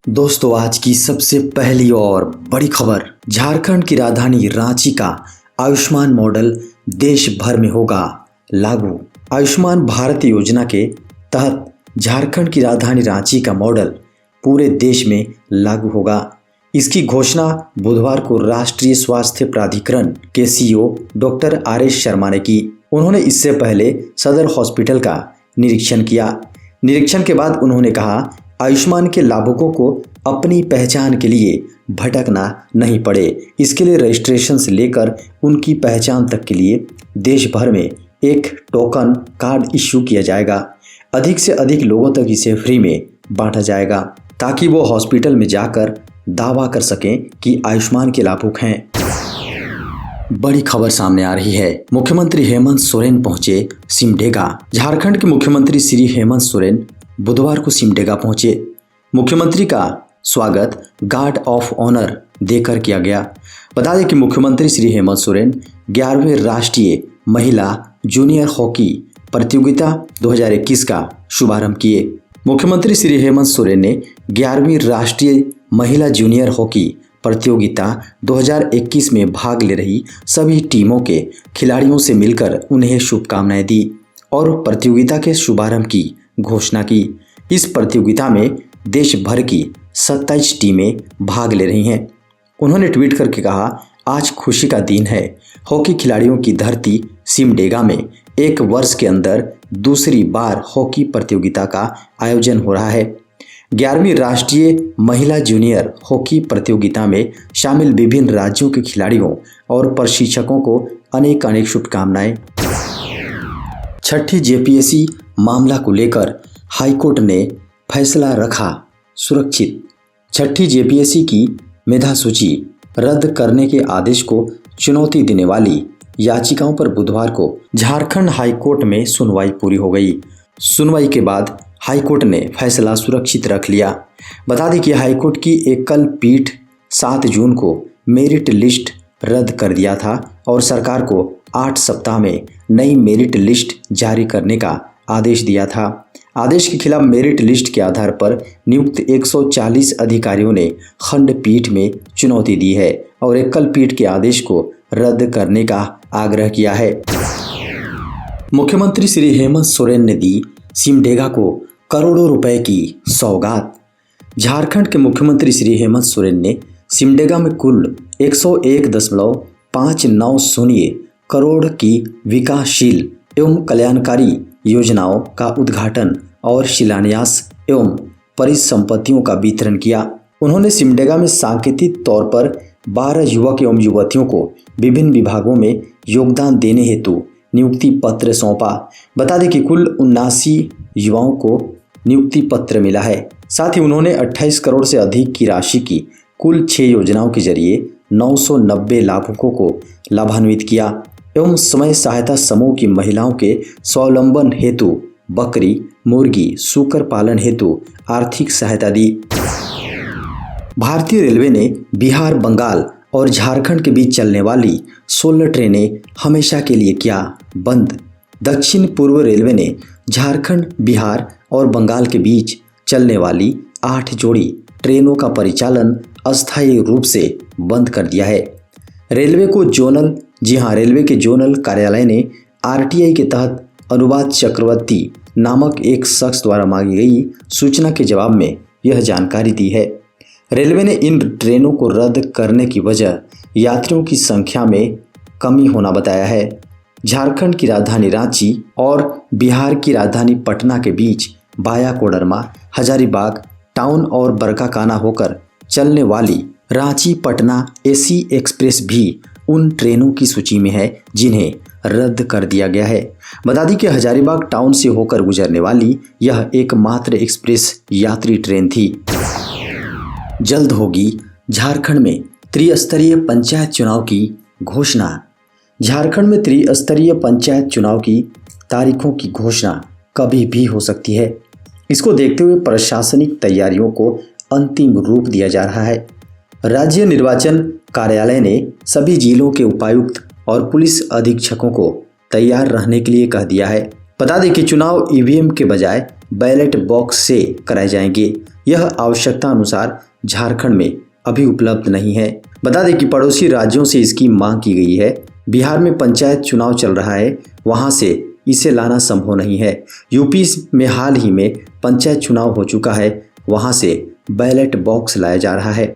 दोस्तों, आज की सबसे पहली और बड़ी खबर, झारखंड की राजधानी रांची का आयुष्मान मॉडल देश भर में होगा लागू। आयुष्मान भारत योजना के तहत झारखंड की राजधानी रांची का मॉडल पूरे देश में लागू होगा। इसकी घोषणा बुधवार को राष्ट्रीय स्वास्थ्य प्राधिकरण के सीईओ डॉक्टर आरएस शर्मा ने की। उन्होंने इससे पहले सदर हॉस्पिटल का निरीक्षण किया। निरीक्षण के बाद उन्होंने कहा, आयुष्मान के लाभुकों को अपनी पहचान के लिए भटकना नहीं पड़े। इसके लिए रजिस्ट्रेशन से लेकर उनकी पहचान तक के लिए देश भर में एक टोकन कार्ड इश्यू किया जाएगा। अधिक से अधिक लोगों तक इसे फ्री में बांटा जाएगा ताकि वो हॉस्पिटल में जाकर दावा कर सकें कि आयुष्मान के लाभुक हैं। बड़ी खबर सामने आ रही है। मुख्यमंत्री हेमंत सोरेन पहुंचे सिमडेगा। झारखंड के मुख्यमंत्री श्री हेमंत सोरेन बुधवार को सिमडेगा पहुंचे। मुख्यमंत्री का स्वागत गार्ड ऑफ ऑनर देकर किया गया। बता दें कि मुख्यमंत्री श्री हेमंत सोरेन 11वें राष्ट्रीय महिला जूनियर हॉकी प्रतियोगिता 2021 का शुभारंभ किए। मुख्यमंत्री श्री हेमंत सोरेन ने 11वीं राष्ट्रीय महिला जूनियर हॉकी प्रतियोगिता 2021 में भाग ले रही सभी टीमों के खिलाड़ियों से मिलकर उन्हें शुभकामनाएं दी और प्रतियोगिता के शुभारंभ की घोषणा की। इस प्रतियोगिता में देश भर की 27 टीमें भाग ले रही हैं। उन्होंने ट्वीट करके कहा, आज खुशी का दिन है। हॉकी खिलाड़ियों की धरती सिमडेगा में एक वर्ष के अंदर दूसरी बार हॉकी प्रतियोगिता का आयोजन हो रहा है। 11वीं राष्ट्रीय महिला जूनियर हॉकी प्रतियोगिता में शामिल विभिन्न राज्यों के खिलाड़ियों और प्रशिक्षकों को अनेक अनेक शुभकामनाएं। छठी जेपीएससी मामला को लेकर हाईकोर्ट ने फैसला रखा सुरक्षित। छठी जेपीएससी की मेधा सूची रद्द करने के आदेश को चुनौती देने वाली याचिकाओं पर बुधवार को झारखंड हाईकोर्ट में सुनवाई पूरी हो गई। सुनवाई के बाद हाईकोर्ट ने फैसला सुरक्षित रख लिया। बता दें कि हाईकोर्ट की एकल पीठ 7 जून को मेरिट लिस्ट रद्द कर दिया था और सरकार को 8 सप्ताह में नई मेरिट लिस्ट जारी करने का आदेश दिया था। आदेश के खिलाफ मेरिट लिस्ट के आधार पर नियुक्त 140 अधिकारियों ने खंडपीठ में चुनौती दी है और एकल पीठ के आदेश को रद्द करने का आग्रह किया है। मुख्यमंत्री श्री हेमंत सोरेन ने दी सिमडेगा को करोड़ों रुपए की सौगात। झारखंड के मुख्यमंत्री श्री हेमंत सोरेन ने सिमडेगा में कुल 101.590 करोड़ की विकासशील एवं कल्याणकारी योजनाओं का उद्घाटन और शिलान्यास एवं परिसंपत्तियों का वितरण किया। उन्होंने सिमडेगा में सांकेतिक तौर पर 12 युवक एवं युवतियों को विभिन्न विभागों में योगदान देने हेतु नियुक्ति पत्र सौंपा। बता दें कि कुल 79 युवाओं को नियुक्ति पत्र मिला है। साथ ही उन्होंने 28 करोड़ से अधिक की राशि की कुल 6 योजनाओं के जरिए 990 लाभुकों को लाभान्वित किया एवं समय सहायता समूह की महिलाओं के स्वावलंबन हेतु बकरी, मुर्गी, सूकर पालन हेतु आर्थिक सहायता दी। भारतीय रेलवे ने बिहार, बंगाल और झारखंड के बीच चलने वाली 16 ट्रेनें हमेशा के लिए किया बंद। दक्षिण पूर्व रेलवे ने झारखंड, बिहार और बंगाल के बीच चलने वाली 8 जोड़ी ट्रेनों का परिचालन अस्थायी रूप से बंद कर दिया है। रेलवे के जोनल कार्यालय ने आरटीआई के तहत अनुवाद चक्रवर्ती नामक एक शख्स द्वारा मांगी गई सूचना के जवाब में यह जानकारी दी है। रेलवे ने इन ट्रेनों को रद्द करने की वजह यात्रियों की संख्या में कमी होना बताया है। झारखंड की राजधानी रांची और बिहार की राजधानी पटना के बीच बाया कोडरमा, हजारीबाग टाउन और बरकाकाना होकर चलने वाली रांची पटना एसी एक्सप्रेस भी उन ट्रेनों की सूची में है जिन्हें रद्द कर दिया गया है। बता दी कि हजारीबाग टाउन से होकर गुजरने वाली यह एकमात्र एक्सप्रेस यात्री ट्रेन थी। जल्द होगी झारखंड में त्रिस्तरीय पंचायत चुनाव की घोषणा। झारखंड में त्रिस्तरीय पंचायत चुनाव की तारीखों की घोषणा कभी भी हो सकती है। इसको देखते हुए प्रशासनिक तैयारियों को अंतिम रूप दिया जा रहा है। राज्य निर्वाचन कार्यालय ने सभी जिलों के उपायुक्त और पुलिस अधीक्षकों को तैयार रहने के लिए कह दिया है। बता दें कि चुनाव ईवीएम के बजाय बैलेट बॉक्स से कराए जाएंगे। यह आवश्यकता अनुसार झारखंड में अभी उपलब्ध नहीं है। बता दें कि पड़ोसी राज्यों से इसकी मांग की गई है। बिहार में पंचायत चुनाव चल रहा है, वहां से इसे लाना संभव नहीं है। यूपी में हाल ही में पंचायत चुनाव हो चुका है, वहां से बैलेट बॉक्स लाया जा रहा है।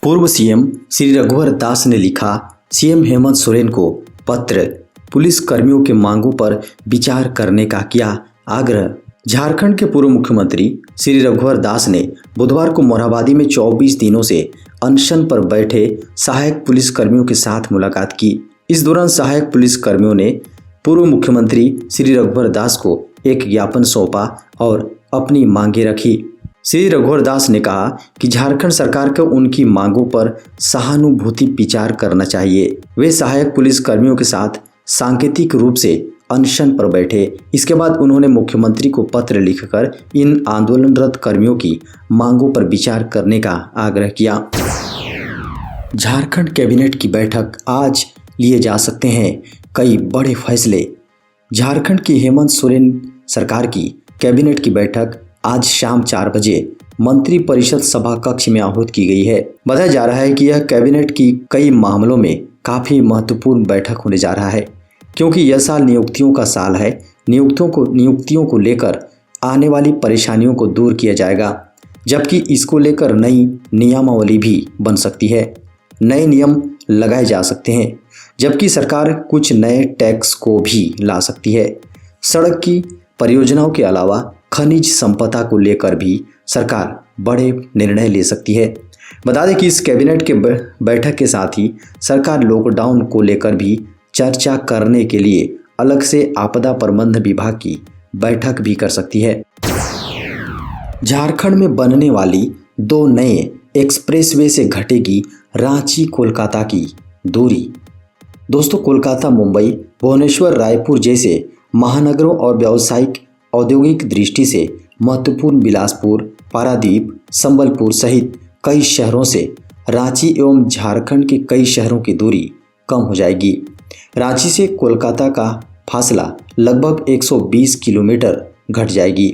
पूर्व सीएम श्री रघुवर दास ने लिखा सीएम हेमंत सोरेन को पत्र, पुलिस कर्मियों के मांगों पर विचार करने का किया आग्रह। झारखंड के पूर्व मुख्यमंत्री श्री रघुवर दास ने बुधवार को मोरहाबादी में 24 दिनों से अनशन पर बैठे सहायक पुलिस कर्मियों के साथ मुलाकात की। इस दौरान सहायक पुलिस कर्मियों ने पूर्व मुख्यमंत्री श्री रघुवर दास को एक ज्ञापन सौंपा और अपनी मांगे रखी। श्री रघुवर दास ने कहा कि झारखंड सरकार को उनकी मांगों पर सहानुभूति विचार करना चाहिए। वे सहायक पुलिस कर्मियों के साथ सांकेतिक रूप से अनशन पर बैठे। इसके बाद उन्होंने मुख्यमंत्री को पत्र लिखकर इन आंदोलनरत कर्मियों की मांगों पर विचार करने का आग्रह किया। झारखंड कैबिनेट की बैठक आज लिए जा सकते हैं कई बड़े फैसले। झारखंड की हेमंत सोरेन सरकार की कैबिनेट की बैठक आज शाम 4 बजे मंत्री परिषद सभा कक्ष में आहूत की गई है। बताया जा रहा है कि यह कैबिनेट की कई मामलों में काफी महत्वपूर्ण बैठक होने जा रहा है, क्योंकि यह साल नियुक्तियों का साल है। नियुक्तियों को लेकर आने वाली परेशानियों को दूर किया जाएगा, जबकि इसको लेकर नई नियमावली भी बन सकती है, नए नियम लगाए जा सकते हैं, जबकि सरकार कुछ नए टैक्स को भी ला सकती है। सड़क की परियोजनाओं के अलावा खनिज संपदा को लेकर भी सरकार बड़े निर्णय ले सकती है। बता दें कि इस कैबिनेट के बैठक के साथ ही सरकार लॉकडाउन को लेकर भी चर्चा करने के लिए अलग से आपदा प्रबंधन विभाग की बैठक भी कर सकती है। झारखंड में बनने वाली 2 नए एक्सप्रेसवे से घटेगी रांची कोलकाता की दूरी। दोस्तों, कोलकाता, मुंबई, भुवनेश्वर, रायपुर जैसे महानगरों और व्यावसायिक औद्योगिक दृष्टि से महत्वपूर्ण बिलासपुर, पारादीप, संबलपुर सहित कई शहरों से रांची एवं झारखंड के कई शहरों की दूरी कम हो जाएगी। रांची से कोलकाता का फासला लगभग 120 किलोमीटर घट जाएगी।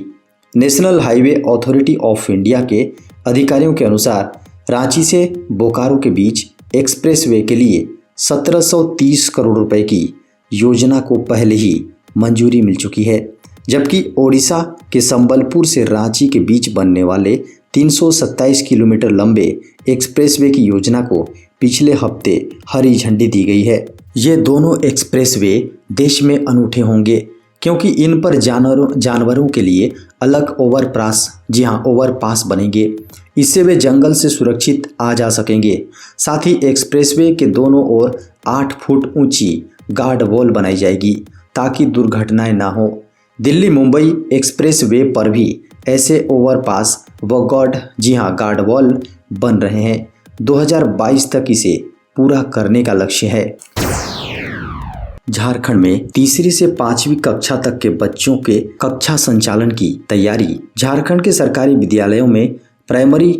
National highway authority of India के अधिकारियों के अनुसार रांची से बोकारो के बीच एक्सप्रेसवे के लिए 1730 करोड़ रुपए की योजना को पहले ही मंजूरी मिल चुकी है, जबकि ओडिशा के संबलपुर से रांची के बीच बनने वाले 327 किलोमीटर लंबे एक्सप्रेसवे की योजना को पिछले हफ्ते हरी झंडी दी गई है। ये दोनों एक्सप्रेसवे देश में अनूठे होंगे, क्योंकि इन पर जानवरों के लिए अलग ओवरपास बनेंगे। इससे वे जंगल से सुरक्षित आ जा सकेंगे। साथ ही एक्सप्रेसवे के दोनों ओर 8 फुट ऊंची गार्ड वॉल बनाई जाएगी, ताकि दुर्घटनाएं ना हो। दिल्ली मुंबई एक्सप्रेसवे पर भी ऐसे ओवरपास व गार्ड वॉल बन रहे हैं। 2022 तक इसे पूरा करने का लक्ष्य है। झारखंड में 3री से 5वीं कक्षा तक के बच्चों के कक्षा संचालन की तैयारी। झारखंड के सरकारी विद्यालयों में प्राइमरी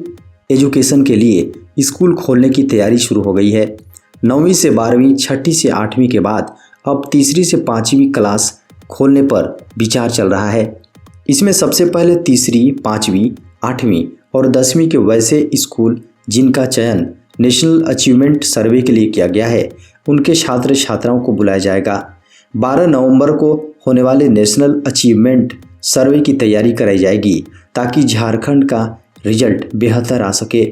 एजुकेशन के लिए स्कूल खोलने की तैयारी शुरू हो गई है। 9वीं से 12वीं, 6ठी से 8वीं के बाद अब 3री से 5वीं क्लास खोलने पर विचार चल रहा है। इसमें सबसे पहले 3री, 5वीं, 8वीं और 10वीं के वैसे स्कूल जिनका चयन नेशनल अचीवमेंट सर्वे के लिए किया गया है, उनके छात्र छात्राओं को बुलाया जाएगा। 12 नवंबर को होने वाले नेशनल अचीवमेंट सर्वे की तैयारी कराई जाएगी, ताकि झारखंड का रिजल्ट बेहतर आ सके।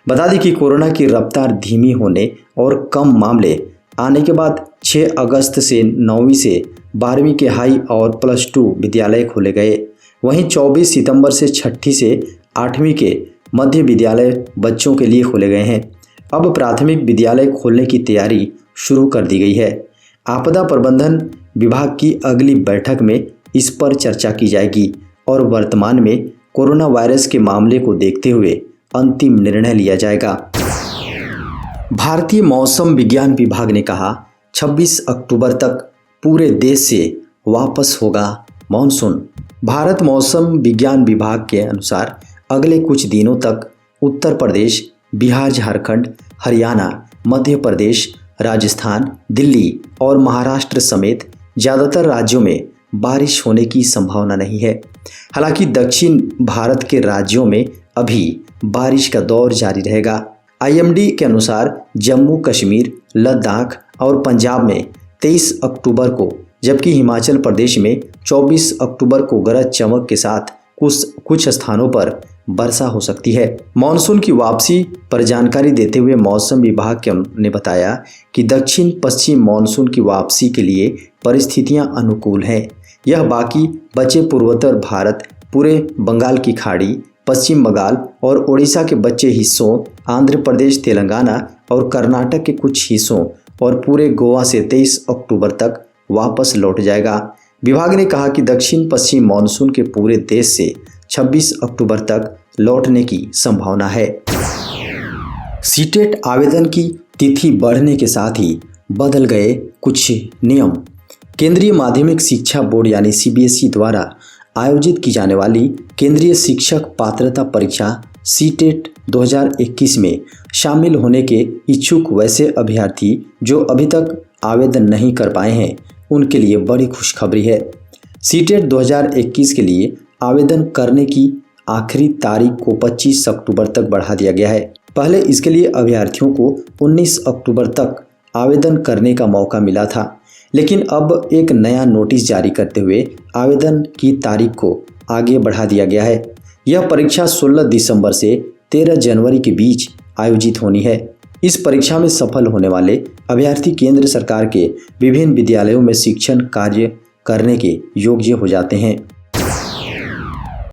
बता दें कि कोरोना की रफ्तार धीमी होने और कम मामले आने के बाद 6 अगस्त से 9वीं से 12वीं के हाई और +2 विद्यालय खोले गए। वहीं 24 सितंबर से 6ठी से 8वीं के मध्य विद्यालय बच्चों के लिए खोले गए हैं। अब प्राथमिक विद्यालय खोलने की तैयारी शुरू कर दी गई है। आपदा प्रबंधन विभाग की अगली बैठक में इस पर चर्चा की जाएगी और वर्तमान में कोरोना वायरस के मामले को देखते हुए अंतिम निर्णय लिया जाएगा। भारतीय मौसम विज्ञान विभाग ने कहा 26 अक्टूबर तक पूरे देश से वापस होगा मानसून। भारत मौसम विज्ञान विभाग के अनुसार अगले कुछ दिनों तक उत्तर प्रदेश, बिहार, झारखंड, हरियाणा, मध्य प्रदेश, राजस्थान, दिल्ली और महाराष्ट्र समेत ज़्यादातर राज्यों में बारिश होने की संभावना नहीं है। हालांकि दक्षिण भारत के राज्यों में अभी बारिश का दौर जारी रहेगा। आईएमडी के अनुसार जम्मू कश्मीर, लद्दाख और पंजाब में 23 अक्टूबर को, जबकि हिमाचल प्रदेश में 24 अक्टूबर को गरज चमक के साथ कुछ स्थानों पर वर्षा हो सकती है। मानसून की वापसी पर जानकारी देते हुए मौसम विभाग ने बताया कि दक्षिण पश्चिम मानसून की वापसी के लिए परिस्थितियां अनुकूल हैं। यह बाकी बचे पूर्वोत्तर भारत, पूरे बंगाल की खाड़ी, पश्चिम बंगाल और ओडिशा के बचे हिस्सों, आंध्र प्रदेश, तेलंगाना और कर्नाटक के कुछ हिस्सों और पूरे गोवा से 23 अक्टूबर तक वापस लौट जाएगा। विभाग ने कहा कि दक्षिण पश्चिम मानसून के पूरे देश से 26 अक्टूबर तक लौटने की संभावना है। सीटेट आवेदन की तिथि बढ़ने के साथ ही बदल गए कुछ नियम। केंद्रीय माध्यमिक शिक्षा बोर्ड यानी सीबीएसई द्वारा आयोजित की जाने वाली केंद्रीय शिक्षक पात्रता परीक्षा सीटेट 2021 में शामिल होने के इच्छुक वैसे अभ्यर्थी जो अभी तक आवेदन नहीं कर पाए हैं, उनके लिए बड़ी खुशखबरी है। सीटेट 2021 के लिए आवेदन करने की आखिरी तारीख को 25 अक्टूबर तक बढ़ा दिया गया है। पहले इसके लिए अभ्यर्थियों को 19 अक्टूबर तक आवेदन करने का मौका मिला था, लेकिन अब एक नया नोटिस जारी करते हुए आवेदन की तारीख को आगे बढ़ा दिया गया है। यह परीक्षा 16 दिसंबर से 13 जनवरी के बीच आयोजित होनी है। इस परीक्षा में सफल होने वाले अभ्यर्थी केंद्र सरकार के विभिन्न विद्यालयों में शिक्षण कार्य करने के योग्य हो जाते हैं।